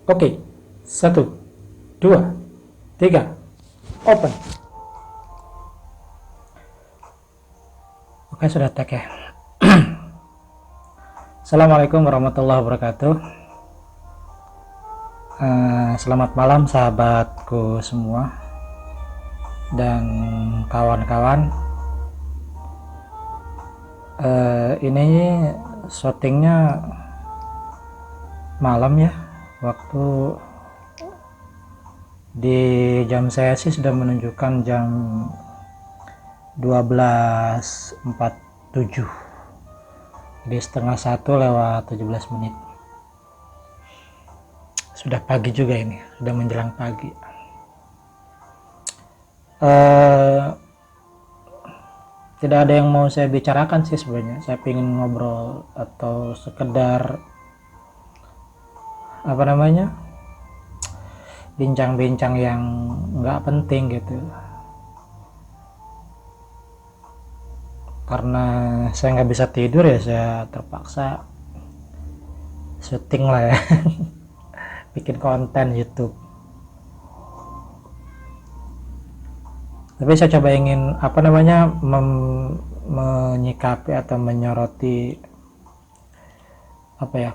Oke, satu, dua, tiga, open. Oke, sudah tag ya. Assalamualaikum warahmatullahi wabarakatuh. Selamat malam sahabatku semua dan kawan-kawan. Ini syutingnya malam ya, waktu di jam saya sih sudah menunjukkan jam 12.47, jadi setengah 1:17. Sudah pagi juga, ini sudah menjelang pagi. Tidak ada yang mau saya bicarakan sih sebenarnya. Saya ingin ngobrol atau sekedar bincang-bincang yang nggak penting gitu, karena saya nggak bisa tidur ya, saya terpaksa syuting lah ya. Bikin konten YouTube. Tapi saya coba ingin menyikapi atau menyoroti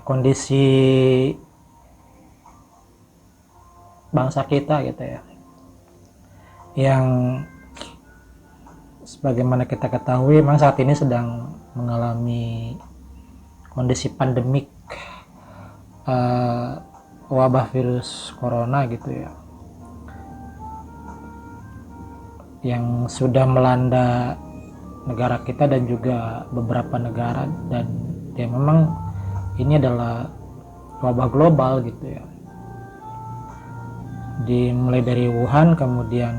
kondisi bangsa kita gitu ya, yang sebagaimana kita ketahui memang saat ini sedang mengalami kondisi pandemik wabah virus corona gitu ya, yang sudah melanda negara kita dan juga beberapa negara, dan ya memang ini adalah wabah global gitu ya. Dimulai dari Wuhan, kemudian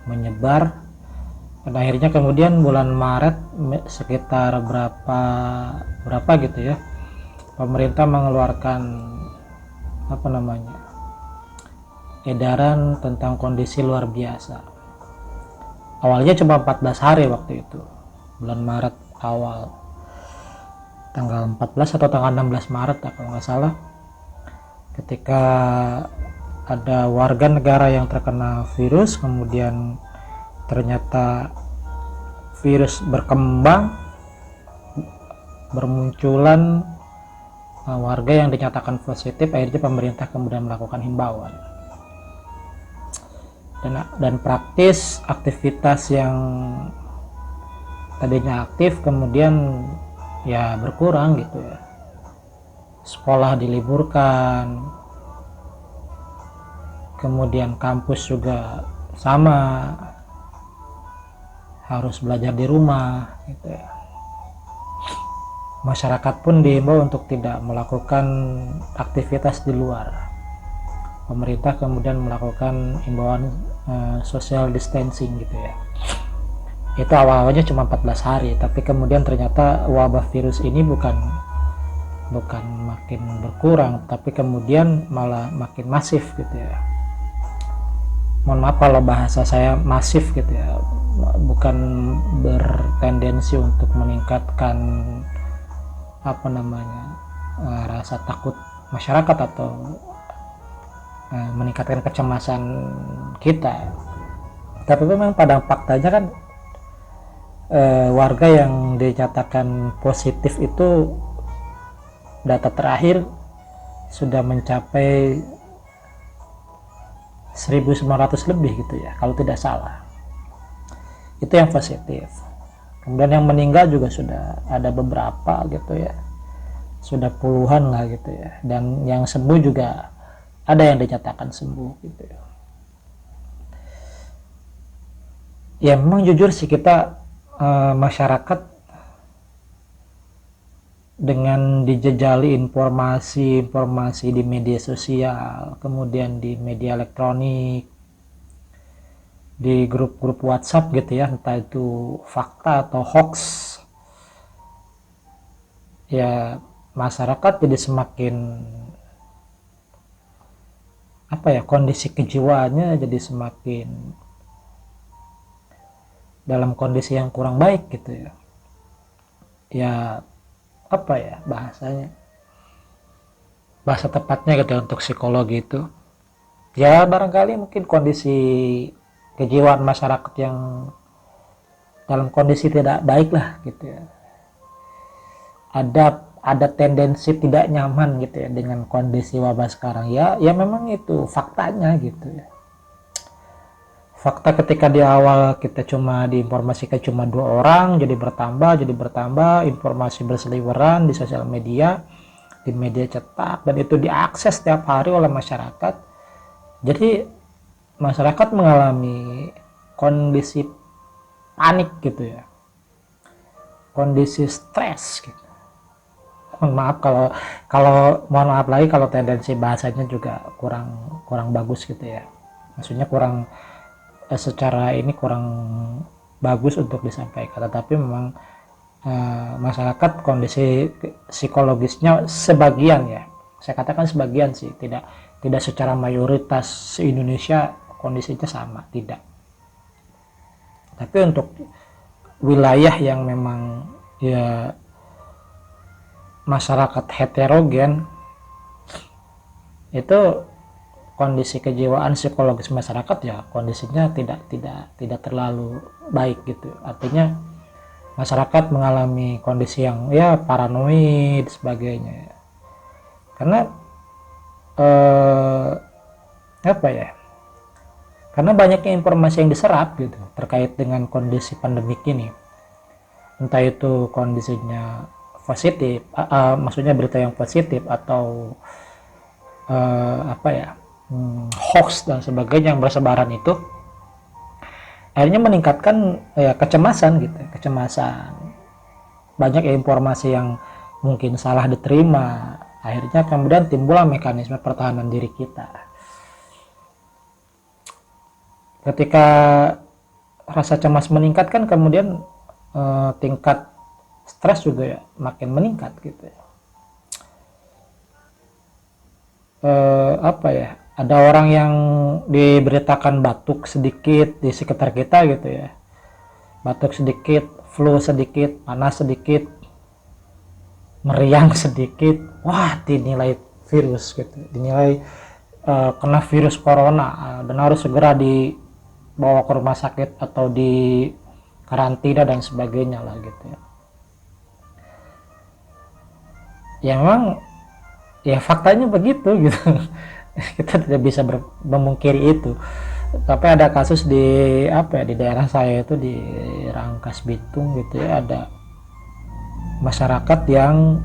menyebar, dan akhirnya kemudian bulan Maret sekitar berapa gitu ya, pemerintah mengeluarkan edaran tentang kondisi luar biasa. Awalnya cuma 14 hari waktu itu, bulan Maret awal, tanggal 14 atau tanggal 16 Maret kalau nggak salah, ketika ada warga negara yang terkena virus, kemudian ternyata virus berkembang, bermunculan warga yang dinyatakan positif. Akhirnya pemerintah kemudian melakukan himbauan, dan praktis aktivitas yang tadinya aktif kemudian ya berkurang gitu ya. Sekolah diliburkan, kemudian kampus juga sama, harus belajar di rumah gitu ya. Masyarakat pun diimbau untuk tidak melakukan aktivitas di luar. Pemerintah kemudian melakukan himbauan social distancing gitu ya. Itu awalnya cuma 14 hari, tapi kemudian ternyata wabah virus ini bukan makin berkurang, tapi kemudian malah makin masif gitu ya. Mohon maaf kalau bahasa saya masif gitu ya, bukan bertendensi untuk meningkatkan rasa takut masyarakat atau meningkatkan kecemasan kita. Tapi memang pada faktanya kan warga yang dinyatakan positif itu data terakhir sudah mencapai 1.900 lebih gitu ya, kalau tidak salah. Itu yang positif. Kemudian yang meninggal juga sudah ada beberapa gitu ya, sudah puluhan lah gitu ya, dan yang sembuh juga ada yang dinyatakan sembuh gitu ya. Ya memang jujur sih kita masyarakat, dengan dijejali informasi di media sosial, kemudian di media elektronik, di grup-grup WhatsApp gitu ya, entah itu fakta atau hoax, ya masyarakat jadi semakin kondisi kejiwaannya jadi semakin dalam kondisi yang kurang baik gitu ya. Ya bahasanya bahasa tepatnya gitu untuk psikologi itu ya barangkali mungkin kondisi kejiwaan masyarakat yang dalam kondisi tidak baik lah gitu ya, ada tendensi tidak nyaman gitu ya dengan kondisi wabah sekarang ya, ya memang itu faktanya gitu ya. Fakta ketika di awal kita cuma diinformasikan cuma 2 orang, jadi bertambah, informasi berseliweran di sosial media, di media cetak, dan itu diakses setiap hari oleh masyarakat. Jadi masyarakat mengalami kondisi panik gitu ya, kondisi stres gitu. Mohon maaf mohon maaf lagi kalau tendensi bahasanya juga kurang bagus gitu ya, maksudnya kurang secara ini kurang bagus untuk disampaikan, tetapi memang masyarakat kondisi psikologisnya sebagian ya, saya katakan sebagian sih, tidak secara mayoritas Indonesia kondisinya sama, tidak. Tapi untuk wilayah yang memang ya masyarakat heterogen itu kondisi kejiwaan psikologis masyarakat ya kondisinya tidak terlalu baik gitu. Artinya masyarakat mengalami kondisi yang ya paranoid sebagainya ya. Karena apa ya? Karena banyaknya informasi yang diserap gitu terkait dengan kondisi pandemik ini. Entah itu kondisinya positif, maksudnya berita yang positif atau apa ya? Hoax dan sebagainya yang bersebaran itu akhirnya meningkatkan ya kecemasan gitu, kecemasan, banyak informasi yang mungkin salah diterima, akhirnya kemudian timbullah mekanisme pertahanan diri kita. Ketika rasa cemas meningkat kan kemudian tingkat stres juga ya makin meningkat gitu ya. Apa ya, ada orang yang diberitakan batuk sedikit di sekitar kita gitu ya, batuk sedikit, flu sedikit, panas sedikit, meriang sedikit, wah dinilai virus gitu, dinilai kena virus corona dan harus segera dibawa ke rumah sakit atau di karantina dan sebagainya lah gitu ya. Ya memang ya faktanya begitu gitu. Kita tidak bisa memungkiri itu. Tapi ada kasus di apa ya, di daerah saya itu di Rangkas Bitung gitu ya, ada masyarakat yang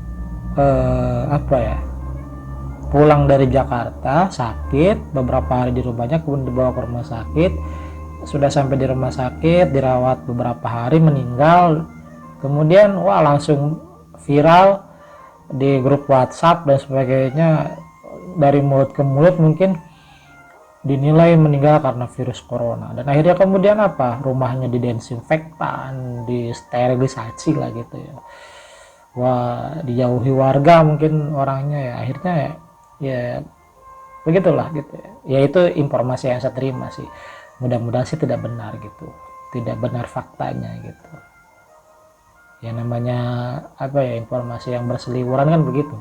apa ya, pulang dari Jakarta sakit beberapa hari di rumahnya, kemudian dibawa ke rumah sakit, sudah sampai di rumah sakit dirawat beberapa hari meninggal, kemudian wah langsung viral di grup WhatsApp dan sebagainya, dari mulut ke mulut mungkin dinilai meninggal karena virus corona, dan akhirnya kemudian apa, rumahnya didesinfektan, disterilisasi lah gitu ya, wah dijauhi warga mungkin orangnya ya, akhirnya ya begitulah gitu ya. Ya itu informasi yang saya terima sih, mudah-mudahan sih tidak benar gitu, tidak benar faktanya gitu ya, namanya apa ya, informasi yang berseliweran kan begitu,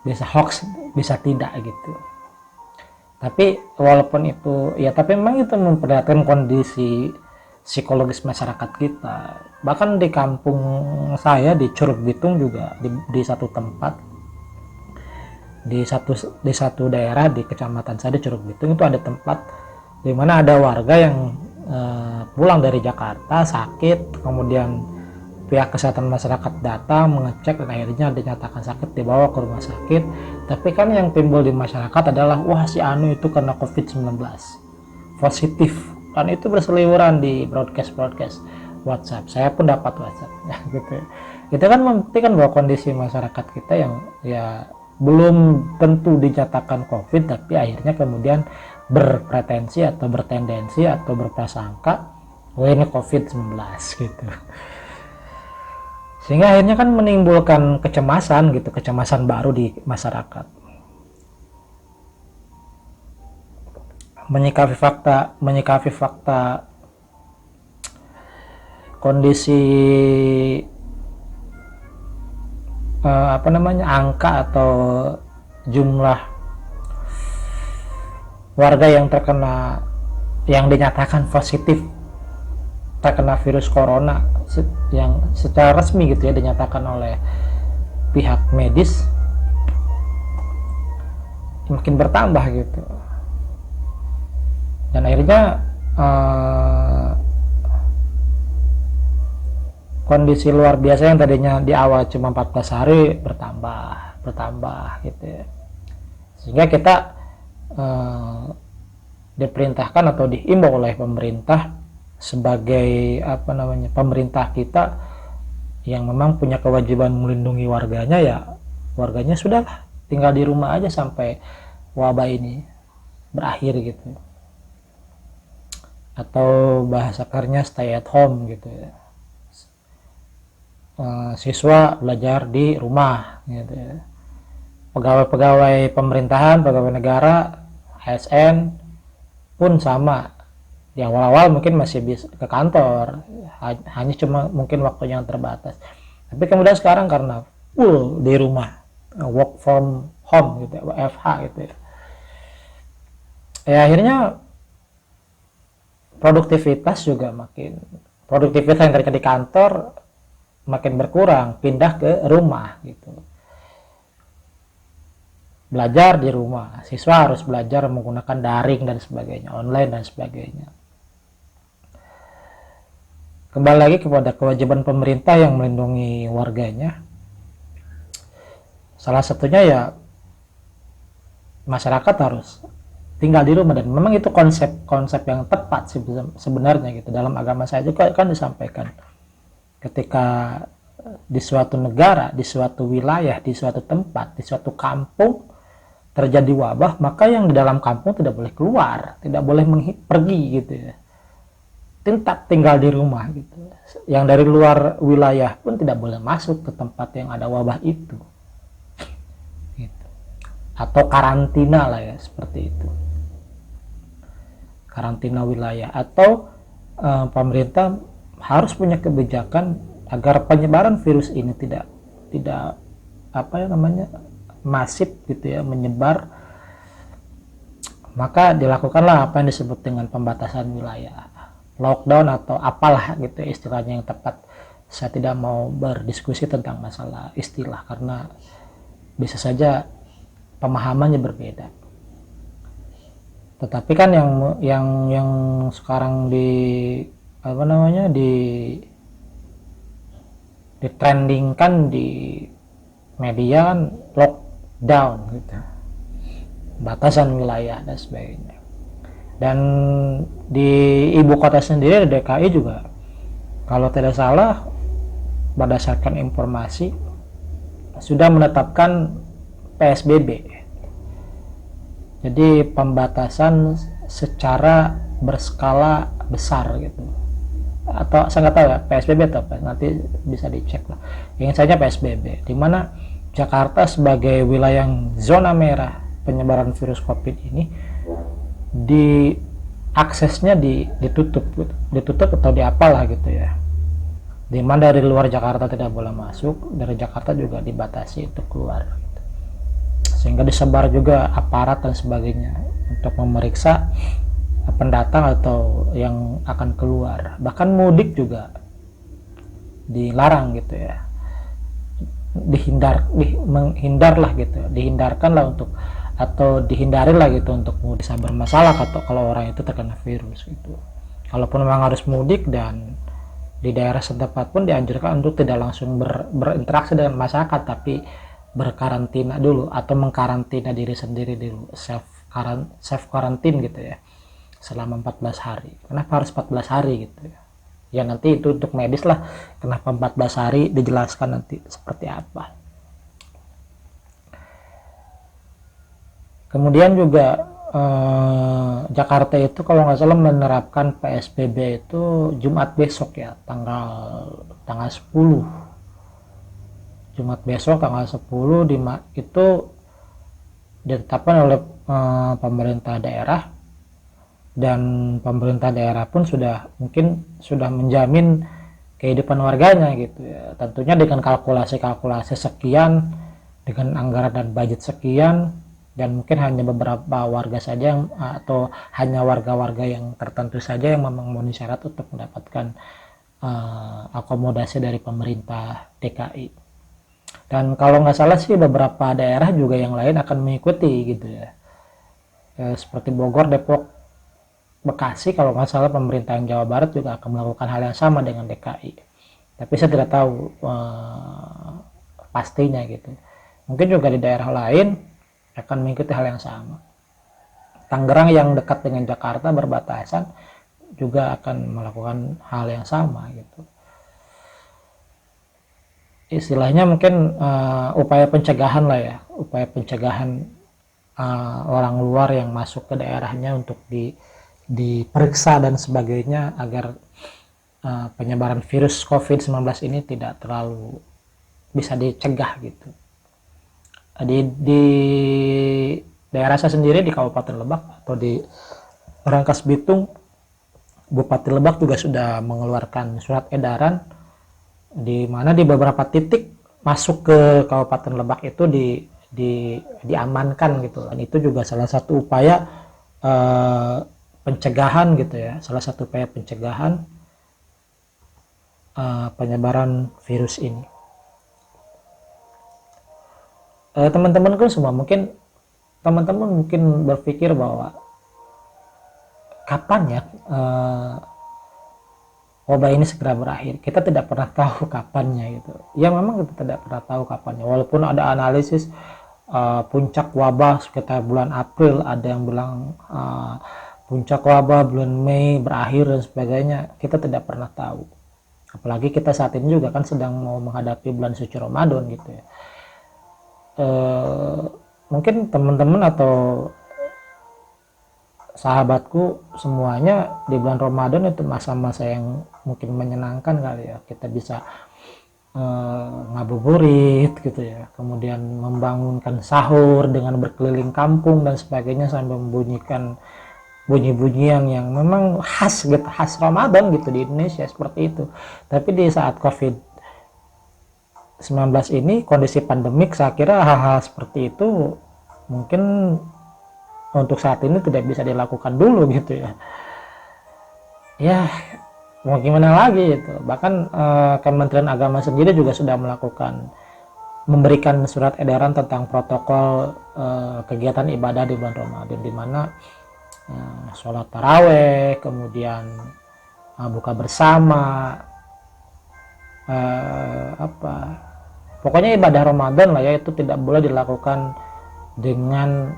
bisa hoax bisa tidak gitu. Tapi walaupun itu ya, tapi memang itu memperlihatkan kondisi psikologis masyarakat kita. Bahkan di kampung saya di Curug Bitung juga di satu tempat, di satu daerah di kecamatan saya di Curug Bitung itu ada tempat di mana ada warga yang pulang dari Jakarta sakit, kemudian pihak kesehatan masyarakat datang mengecek dan akhirnya dinyatakan sakit, dibawa ke rumah sakit. Tapi kan yang timbul di masyarakat adalah wah si Anu itu kena COVID-19 positif, dan itu berseliweran di broadcast WhatsApp. Saya pun dapat WhatsApp ya, gitu. Itu kan membuktikan bahwa kondisi masyarakat kita yang ya belum tentu dinyatakan COVID, tapi akhirnya kemudian berpretensi atau bertendensi atau berprasangka wah ini COVID-19 gitu. Sehingga akhirnya kan menimbulkan kecemasan gitu, kecemasan baru di masyarakat. Menyikapi fakta kondisi apa namanya, angka atau jumlah warga yang dinyatakan positif terkena virus corona yang secara resmi gitu ya dinyatakan oleh pihak medis makin bertambah gitu, dan akhirnya kondisi luar biasa yang tadinya di awal cuma 14 hari bertambah gitu ya, sehingga kita diperintahkan atau diimbau oleh pemerintah sebagai pemerintah kita yang memang punya kewajiban melindungi warganya, ya warganya sudahlah tinggal di rumah aja sampai wabah ini berakhir gitu, atau bahasa kerennya stay at home gitu ya. Siswa belajar di rumah gitu ya. Pegawai-pegawai pemerintahan, pegawai negara, ASN pun sama. Di awal-awal mungkin masih bisa ke kantor, hanya cuma mungkin waktunya yang terbatas. Tapi kemudian sekarang karena full di rumah, work from home gitu ya, WFH gitu ya. Ya akhirnya produktivitas yang terjadi di kantor makin berkurang, pindah ke rumah gitu. Belajar di rumah, siswa harus belajar menggunakan daring dan sebagainya, online dan sebagainya. Kembali lagi kepada kewajiban pemerintah yang melindungi warganya. Salah satunya ya masyarakat harus tinggal di rumah, dan memang itu konsep yang tepat sebenarnya gitu. Dalam agama saya juga kan disampaikan, ketika di suatu negara, di suatu wilayah, di suatu tempat, di suatu kampung terjadi wabah, maka yang di dalam kampung tidak boleh keluar, tidak boleh pergi gitu ya, tetap tinggal di rumah gitu. Yang dari luar wilayah pun tidak boleh masuk ke tempat yang ada wabah itu gitu. Atau karantina lah ya, seperti itu, karantina wilayah. Atau pemerintah harus punya kebijakan agar penyebaran virus ini tidak masif gitu ya, menyebar, maka dilakukanlah apa yang disebut dengan pembatasan wilayah, lockdown atau apalah gitu ya, istilahnya yang tepat. Saya tidak mau berdiskusi tentang masalah istilah karena bisa saja pemahamannya berbeda. Tetapi kan yang sekarang ditrendingkan di media kan lockdown gitu, batasan wilayah dan sebagainya. Dan di ibu kota sendiri, di DKI juga, kalau tidak salah berdasarkan informasi sudah menetapkan PSBB. Jadi pembatasan secara berskala besar gitu. Atau saya nggak tahu ya PSBB atau apa, nanti bisa dicek lah. Yang saja PSBB, di mana Jakarta sebagai wilayah yang zona merah penyebaran virus COVID ini, di aksesnya ditutup atau diapalah gitu ya. Di mana dari luar Jakarta tidak boleh masuk, dari Jakarta juga dibatasi untuk keluar. Gitu. Sehingga disebar juga aparat dan sebagainya untuk memeriksa pendatang atau yang akan keluar. Bahkan mudik juga dilarang gitu ya, dihindarkanlah untuk, atau dihindarilah gitu untuk mudik, bisa bermasalah atau kalau orang itu terkena virus gitu. Kalaupun memang harus mudik, dan di daerah setempat pun dianjurkan untuk tidak langsung berinteraksi dengan masyarakat, tapi berkarantina dulu atau mengkarantina diri sendiri dulu, self quarantine gitu ya, selama 14 hari. Kenapa harus 14 hari gitu ya? Ya nanti itu untuk medis lah, kenapa 14 hari dijelaskan nanti seperti apa. Kemudian juga Jakarta itu kalau nggak salah menerapkan PSBB itu Jumat besok ya, tanggal 10. Jumat besok tanggal 10 itu ditetapkan oleh pemerintah daerah, dan pemerintah daerah pun sudah menjamin kehidupan warganya gitu ya, tentunya dengan kalkulasi sekian, dengan anggaran dan budget sekian, dan mungkin hanya beberapa warga saja yang, atau hanya warga-warga yang tertentu saja yang memenuhi syarat untuk mendapatkan akomodasi dari pemerintah DKI. Dan kalau nggak salah sih beberapa daerah juga yang lain akan mengikuti gitu ya, seperti Bogor, Depok, Bekasi, kalau nggak salah pemerintahan Jawa Barat juga akan melakukan hal yang sama dengan DKI. Tapi saya tidak tahu pastinya gitu. Mungkin juga di daerah lain akan mengikuti hal yang sama. Tangerang yang dekat dengan Jakarta berbatasan juga akan melakukan hal yang sama gitu. Istilahnya mungkin upaya pencegahan lah ya, upaya pencegahan orang luar yang masuk ke daerahnya untuk diperiksa dan sebagainya, agar penyebaran virus COVID-19 ini tidak terlalu bisa dicegah gitu. Di daerah saya sendiri di Kabupaten Lebak atau di Rangkas Bitung, Bupati Lebak juga sudah mengeluarkan surat edaran di mana di beberapa titik masuk ke Kabupaten Lebak itu diamankan gitu. Dan itu juga salah satu upaya pencegahan gitu ya, salah satu upaya pencegahan penyebaran virus ini. Teman-teman kan semua mungkin teman-teman berpikir bahwa kapan ya wabah ini segera berakhir. Kita tidak pernah tahu kapannya gitu. Ya memang kita tidak pernah tahu kapannya. Walaupun ada analisis puncak wabah sekitar bulan April, ada yang bilang puncak wabah bulan Mei berakhir dan sebagainya. Kita tidak pernah tahu. Apalagi kita saat ini juga kan sedang mau menghadapi bulan suci Ramadan gitu ya. Mungkin teman-teman atau sahabatku semuanya di bulan Ramadan itu masa-masa yang mungkin menyenangkan kali ya. Kita bisa ngabuburit gitu ya, kemudian membangunkan sahur dengan berkeliling kampung dan sebagainya sambil membunyikan bunyi-bunyian yang memang khas gitu, khas Ramadan gitu di Indonesia seperti itu. Tapi di saat COVID-19 ini, kondisi pandemik, saya kira hal-hal seperti itu mungkin untuk saat ini tidak bisa dilakukan dulu gitu ya. Ya mau gimana lagi gitu. Bahkan Kementerian Agama sendiri juga sudah memberikan surat edaran tentang protokol kegiatan ibadah di bulan Ramadan, di mana sholat taraweh, kemudian buka bersama, pokoknya ibadah Ramadan lah ya, itu tidak boleh dilakukan dengan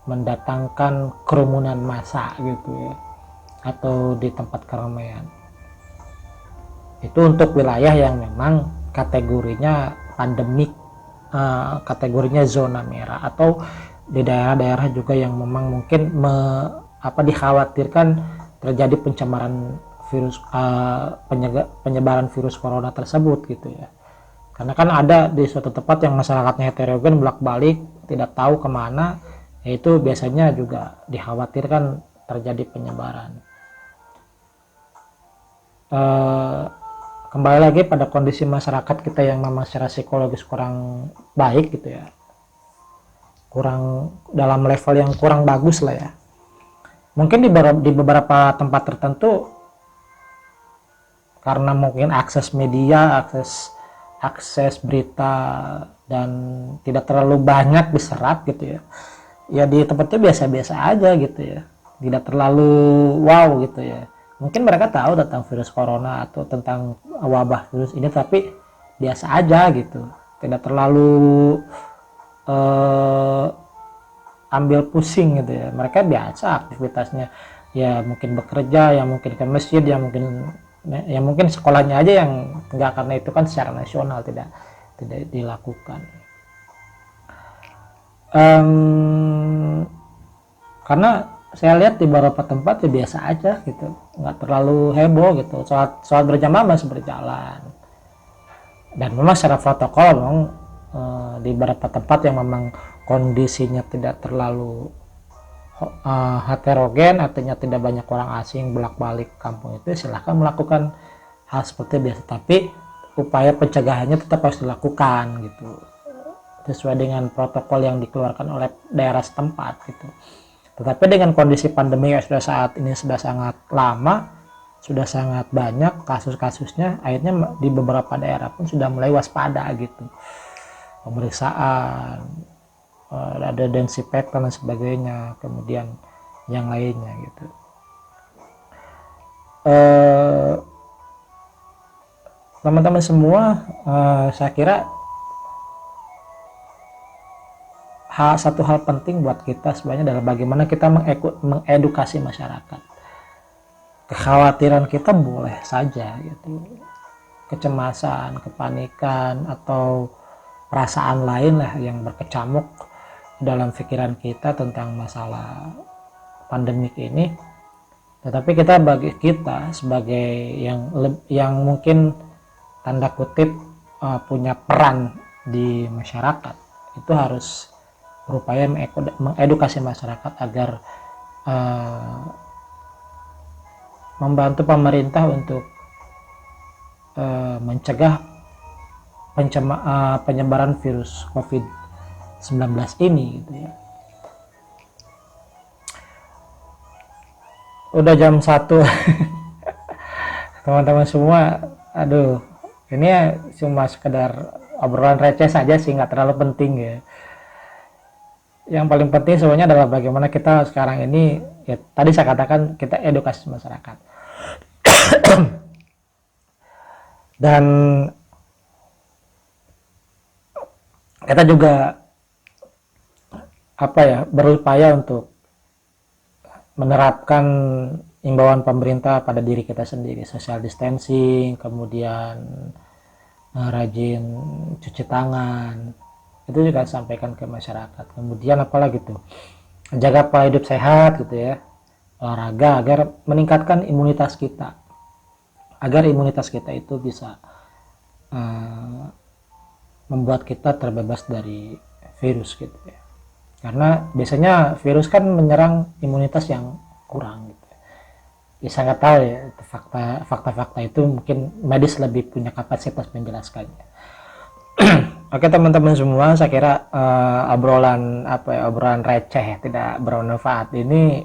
mendatangkan kerumunan massa gitu ya, atau di tempat keramaian. Itu untuk wilayah yang memang kategorinya pandemik, kategorinya zona merah, atau di daerah-daerah juga yang memang mungkin dikhawatirkan terjadi pencemaran virus, penyebaran virus corona tersebut gitu ya. Karena kan ada di suatu tempat yang masyarakatnya heterogen, bolak-balik tidak tahu kemana, yaitu biasanya juga dikhawatirkan terjadi penyebaran. Kembali lagi pada kondisi masyarakat kita yang memang secara psikologis kurang baik gitu ya, kurang dalam level yang kurang bagus lah ya. Mungkin di beberapa tempat tertentu karena mungkin akses media, akses berita dan tidak terlalu banyak diserap gitu ya. Ya di tempatnya biasa-biasa aja gitu ya. Tidak terlalu wow gitu ya. Mungkin mereka tahu tentang virus corona atau tentang wabah virus ini, tapi biasa aja gitu. Tidak terlalu ambil pusing gitu ya. Mereka biasa aktivitasnya, ya mungkin bekerja, ya mungkin ke masjid, ya mungkin sekolahnya aja yang enggak, karena itu kan secara nasional tidak dilakukan. Karena saya lihat di beberapa tempat ya biasa aja gitu, nggak terlalu heboh gitu. Sholat berjamaah masih berjalan, dan memang secara protokol memang di beberapa tempat yang memang kondisinya tidak terlalu heterogen, artinya tidak banyak orang asing bolak-balik kampung, itu silahkan melakukan hal seperti biasa, tapi upaya pencegahannya tetap harus dilakukan gitu. sesuai dengan protokol yang dikeluarkan oleh daerah setempat gitu. Tetapi dengan kondisi pandemi yang sudah saat ini sudah sangat lama, sudah sangat banyak kasus-kasusnya, akhirnya di beberapa daerah pun sudah mulai waspada gitu. Pemeriksaan, ada desinfektan dan sebagainya, kemudian yang lainnya gitu. Teman-teman semua, saya kira satu hal penting buat kita sebenarnya adalah bagaimana kita mengedukasi masyarakat. Kekhawatiran kita boleh saja gitu, kecemasan, kepanikan, atau perasaan lain lah yang berkecamuk dalam pikiran kita tentang masalah pandemik ini. Tetapi bagi kita sebagai yang mungkin tanda kutip punya peran di masyarakat, itu harus berupaya mengedukasi masyarakat agar membantu pemerintah untuk mencegah penyebaran virus COVID-19 ini gitu ya. Udah jam 1 teman-teman semua. Aduh, ini ya cuma sekedar obrolan receh saja sih, nggak terlalu penting ya. Yang paling penting sebenarnya adalah bagaimana kita sekarang ini, ya tadi saya katakan, kita edukasi masyarakat. Dan kita juga berupaya untuk menerapkan imbauan pemerintah pada diri kita sendiri, social distancing, kemudian rajin cuci tangan, itu juga sampaikan ke masyarakat. Kemudian apalagi tuh, jaga pola hidup sehat gitu ya, olahraga agar meningkatkan imunitas kita, agar imunitas kita itu bisa membuat kita terbebas dari virus gitu ya. Karena biasanya virus kan menyerang imunitas yang kurang gitu. Ya saya nggak tahu ya, fakta-fakta itu mungkin medis lebih punya kapasitas menjelaskannya. Oke teman-teman semua, saya kira obrolan receh tidak bermanfaat ini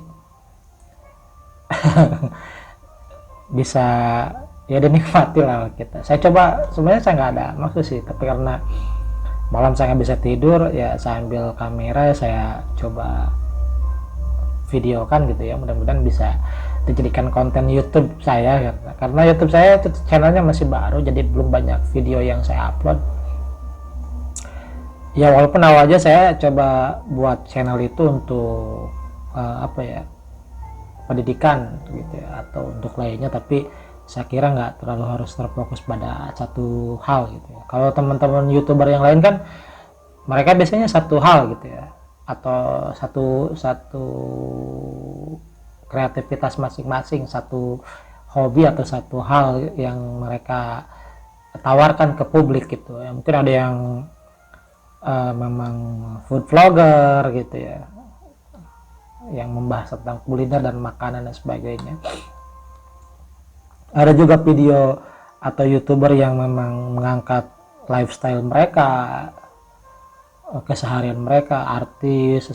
bisa ya dinikmati lah kita. Saya coba, sebenarnya saya nggak ada maksud sih, tapi karena malam saya nggak bisa tidur ya, saya ambil kamera, saya coba videokan gitu ya, mudah-mudahan bisa dijadikan konten YouTube saya, karena YouTube saya channelnya masih baru, jadi belum banyak video yang saya upload ya. Walaupun awalnya saya coba buat channel itu untuk pendidikan gitu ya, atau untuk lainnya, tapi saya kira nggak terlalu harus terfokus pada satu hal gitu ya. Kalau teman-teman YouTuber yang lain kan mereka biasanya satu hal gitu ya, atau satu kreativitas masing-masing, satu hobi atau satu hal yang mereka tawarkan ke publik gitu ya. Mungkin ada yang memang food vlogger gitu ya, yang membahas tentang kuliner dan makanan dan sebagainya. Ada juga video atau YouTuber yang memang mengangkat lifestyle mereka, keseharian mereka, artis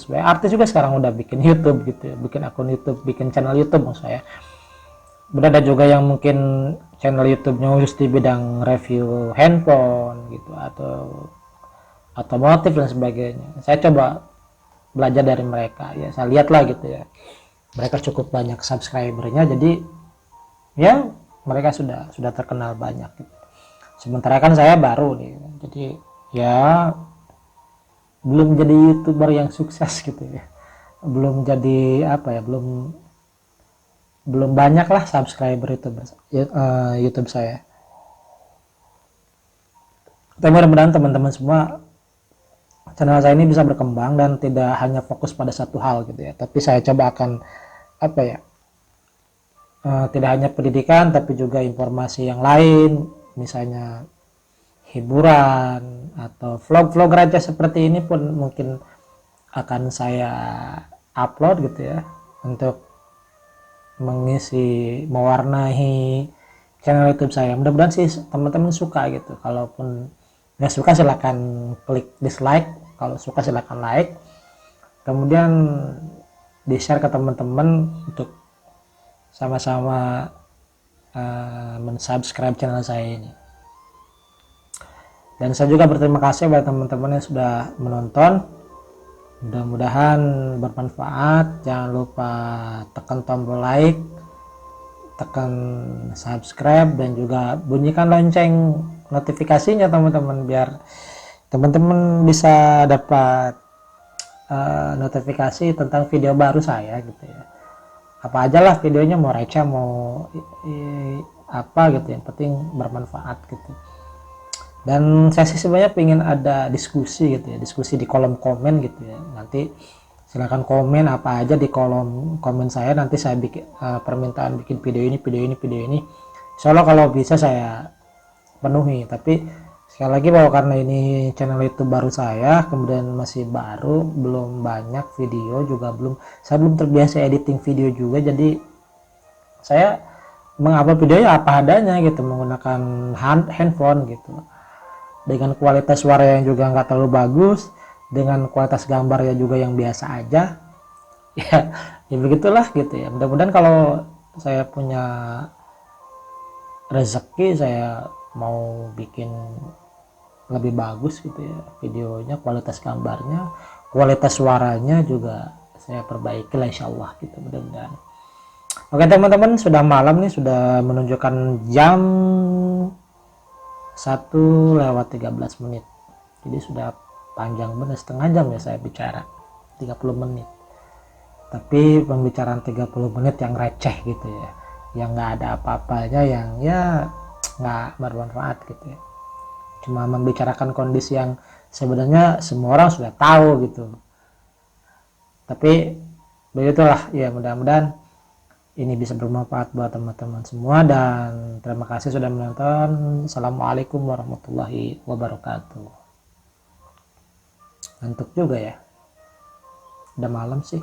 juga sekarang udah bikin YouTube gitu ya, bikin akun YouTube, bikin channel YouTube maksud saya. Ada juga yang mungkin channel YouTube-nya khusus di bidang review handphone gitu, atau otomotif dan sebagainya. Saya coba belajar dari mereka ya, saya lihatlah gitu ya, mereka cukup banyak subscribernya, jadi ya mereka sudah terkenal banyak gitu. Sementara kan saya baru nih, jadi ya belum jadi YouTuber yang sukses gitu ya, belum jadi belum banyak lah subscriber YouTube saya. Tapi mudah-mudahan teman-teman semua, channel saya ini bisa berkembang dan tidak hanya fokus pada satu hal gitu ya, tapi saya coba akan tidak hanya pendidikan tapi juga informasi yang lain, misalnya hiburan atau vlog-vlog receh seperti ini pun mungkin akan saya upload gitu ya, untuk mewarnai channel YouTube saya. Mudah-mudahan sih teman-teman suka gitu. Kalaupun nggak suka silahkan klik dislike, kalau suka silahkan like, kemudian di share ke teman-teman untuk sama-sama mensubscribe channel saya ini. Dan saya juga berterima kasih kepada teman-teman yang sudah menonton. Mudah-mudahan bermanfaat. Jangan lupa tekan tombol like, tekan subscribe, dan juga bunyikan lonceng notifikasinya teman-teman, biar teman-teman bisa dapat notifikasi tentang video baru saya gitu ya. Apa aja lah videonya, mau receh mau apa gitu, yang penting bermanfaat gitu. Dan saya sih sebenarnya pengen ada diskusi gitu ya, diskusi di kolom komen gitu ya. Nanti silahkan komen apa aja di kolom komen saya, nanti saya bikin permintaan bikin video ini. Insya Allah kalau bisa saya penuhi. Tapi sekali lagi bahwa karena ini channel YouTube baru saya, kemudian masih baru, belum banyak video juga, saya belum terbiasa editing video juga, jadi saya mengupload videonya apa adanya gitu, menggunakan handphone gitu, dengan kualitas suara yang juga nggak terlalu bagus, dengan kualitas gambarnya juga yang biasa aja. Ya begitulah gitu ya. Mudah-mudahan kalau saya punya rezeki, saya mau bikin lebih bagus gitu ya videonya, kualitas gambarnya, kualitas suaranya juga saya perbaiki lah insyaallah gitu, mudah-mudahan. Oke teman-teman, sudah malam nih, sudah menunjukkan jam 1:13, jadi sudah panjang benar, setengah jam ya saya bicara, 30 menit. Tapi pembicaraan 30 menit yang receh gitu ya, yang nggak ada apa-apanya, yang ya nggak bermanfaat gitu ya, cuma membicarakan kondisi yang sebenarnya semua orang sudah tahu gitu. Tapi begitulah ya, mudah-mudahan ini bisa bermanfaat buat teman-teman semua, dan terima kasih sudah menonton. Assalamualaikum warahmatullahi wabarakatuh. Ngantuk juga ya, udah malam sih.